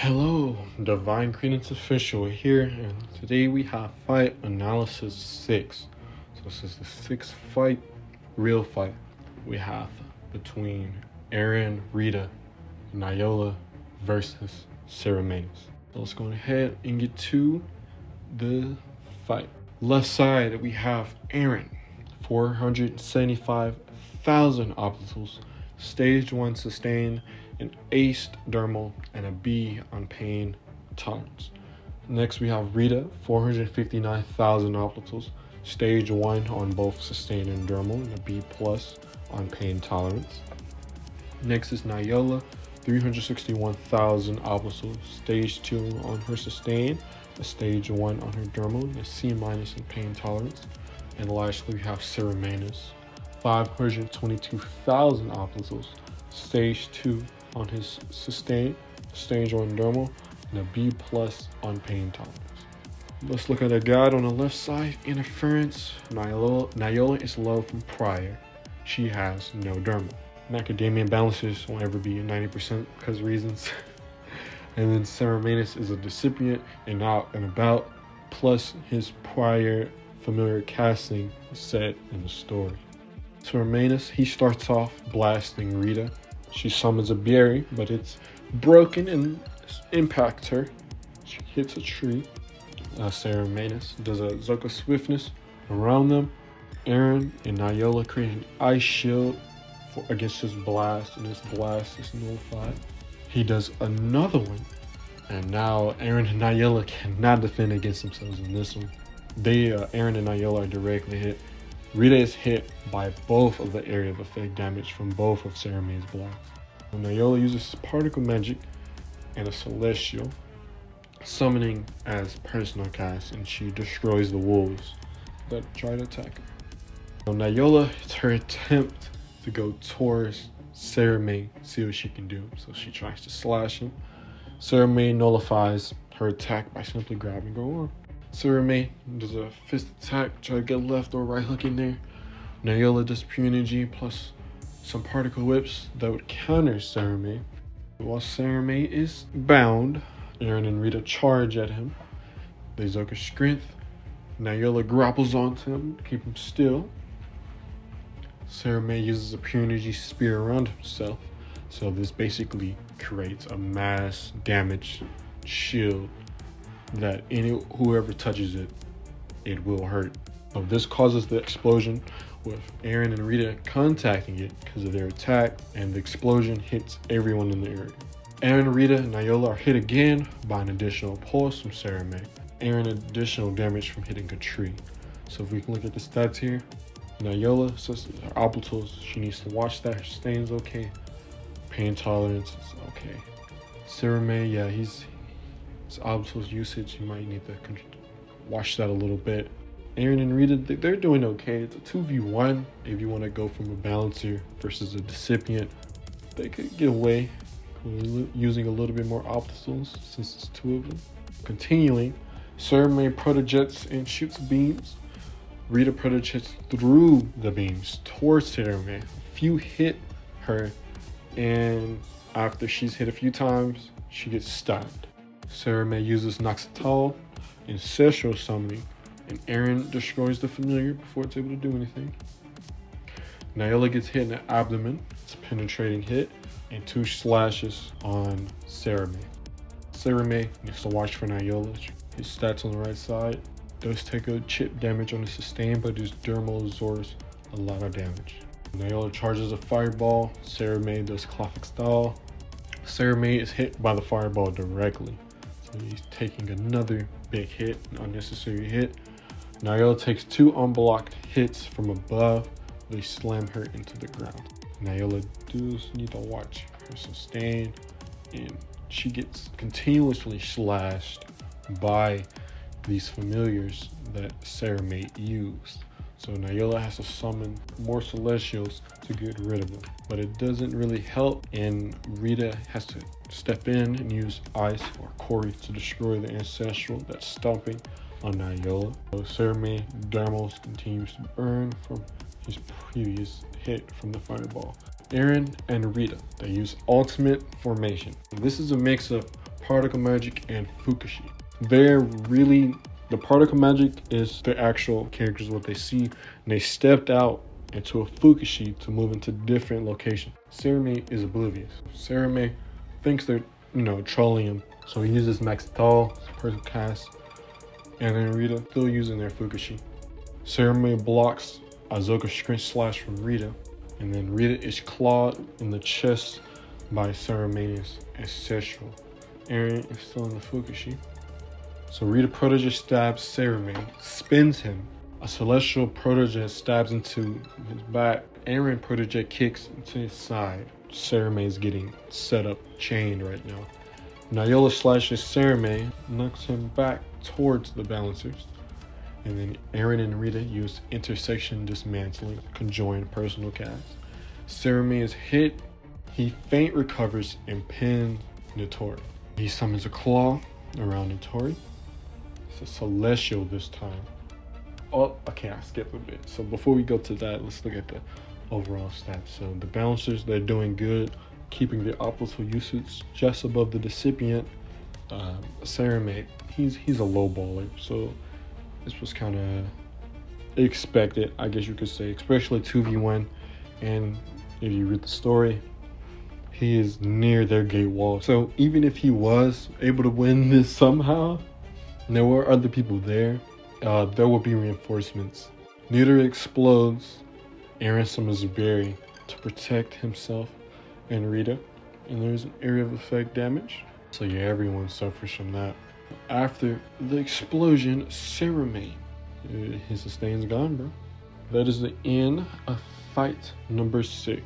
Hello, Divine Credence official here, and today we have fight analysis 6. So this is the sixth fight, real fight we have between Aran, Rita, Niola versus Saramanous. So let's go ahead and get to the fight. Left side we have Aran, 475,000 orbitals, stage 1 sustained, an aced dermal, and a B on pain tolerance. Next we have Rita, 459,000 orbitals, stage 1 on both sustained and dermal, and a B plus on pain tolerance. Next is Niola, 361,000 orbitals, stage 2 on her sustained, a stage 1 on her dermal, and a C minus in pain tolerance. And lastly we have Saramanous, 522,000 orbitals, stage 2 on his sustained, stage 1 dermal, and a B plus on pain tolerance. Let's look at a guide on the left side. Interference, Niola is low from prior. She has no dermal. Macadamia balances won't ever be 90% because of reasons. And then Saramanous is a decipient and out and about, plus his prior familiar casting set in the story. Saramanous, he starts off blasting Rita. She summons a berry, but it's broken and impacts her. She hits a tree. Saramanous does a Zoka swiftness around them. Aran and Niola create an ice shield against his blast, and his blast is nullified. He does another one, and now Aran and Niola cannot defend against themselves in this one. Aran and Niola are directly hit. Rita is hit by both of the area of effect damage from both of Saramanous' blasts. Niola uses particle magic and a celestial, summoning as personal cast, and she destroys the wolves that try to attack her. Niola, it's her attempt to go towards Saramanous, see what she can do. So she tries to slash him. Saramanous nullifies her attack by simply grabbing her arm. Saramanous does a fist attack, try to get left or right hook in there. Niola does pure energy plus some particle whips that would counter Saramanous. While Saramanous is bound, Aran and Rita charge at him. They Zoka strength. Niola grapples onto him to keep him still. Saramanous uses a pure energy spear around himself. So this basically creates a mass damage shield that whoever touches it, it will hurt. So this causes the explosion with Aran and Rita contacting it because of their attack, and the explosion hits everyone in the area. Aran, Rita, and Niola are hit again by an additional pulse from Saramanous. Aran additional damage from hitting a tree. So if we can look at the stats here, Niola says her orbitals, she needs to watch that her stain's okay. Pain tolerance is okay. Saramanous, yeah, his orbitals usage, you might need to watch that a little bit. Aran and Rita, they're doing okay. It's a 2v1 if you want to go from a balancer versus a decipient. They could get away using a little bit more orbitals since it's two of them. Continuing, Saramanous protojets and shoots beams. Rita protojets through the beams towards Saramanous. A few hit her, and after she's hit a few times, she gets stunned. Saramanous uses Noxatal, ancestral summoning, and Aran destroys the familiar before it's able to do anything. Niola gets hit in the abdomen. It's a penetrating hit, and 2 slashes on Saramanous. Saramanous needs to watch for Niola. His stats on the right side does take a chip damage on the sustain, but his dermal absorbs a lot of damage. Niola charges a fireball. Saramanous does classic style. Saramanous is hit by the fireball directly, so he's taking another big hit, an unnecessary hit. Niola takes 2 unblocked hits from above. They slam her into the ground. Niola does need to watch her sustain, and she gets continuously slashed by these familiars that Saramanous used. So Niola has to summon more celestials to get rid of them, but it doesn't really help, and Rita has to step in and use ice or Corey to destroy the ancestral that's stomping on Niola. So Saramanous dermals continues to burn from his previous hit from the fireball. Aran and Rita, they use ultimate formation. This is a mix of Particle Magic, and Fukashi. They're really, the Particle Magic is the actual characters, what they see, and they stepped out into a Fukashi to move into different locations. Sarame is oblivious. Sarame thinks they're, trolling him, so he uses Max Doll, personal cast, and then Rita still using their Fukashi. Sarame blocks Azoka Sprint Slash from Rita, and then Rita is clawed in the chest by Saramanous Ancestral. Aran is still in the Fukashi. So Rita Protege stabs Sarame, spins him. A Celestial Protege stabs into his back. Aran Protege kicks into his side. Sarame is getting set up, chained right now. Niola slashes Sarame, knocks him back towards the balancers. And then Aran and Rita use Intersection Dismantling, conjoined personal cast. Sarame is hit. He faint recovers and pins Notori. He summons a claw around Notori. It's a Celestial this time. Oh, okay, I skipped a bit. So before we go to that, let's look at the overall stats. So the balancers, they're doing good, keeping their optimal usage just above the recipient. Sarame, he's a low baller, so this was kind of expected, I guess you could say, especially 2v1. And if you read the story, he is near their gate wall. So even if he was able to win this somehow, and there were other people there, there will be reinforcements. Niola explodes. Aran summons Berry to protect himself and Rita, and there's an area of effect damage. So yeah, everyone suffers from that. After the explosion, Sarame, his sustain's gone, bro. That is the end of fight number 6.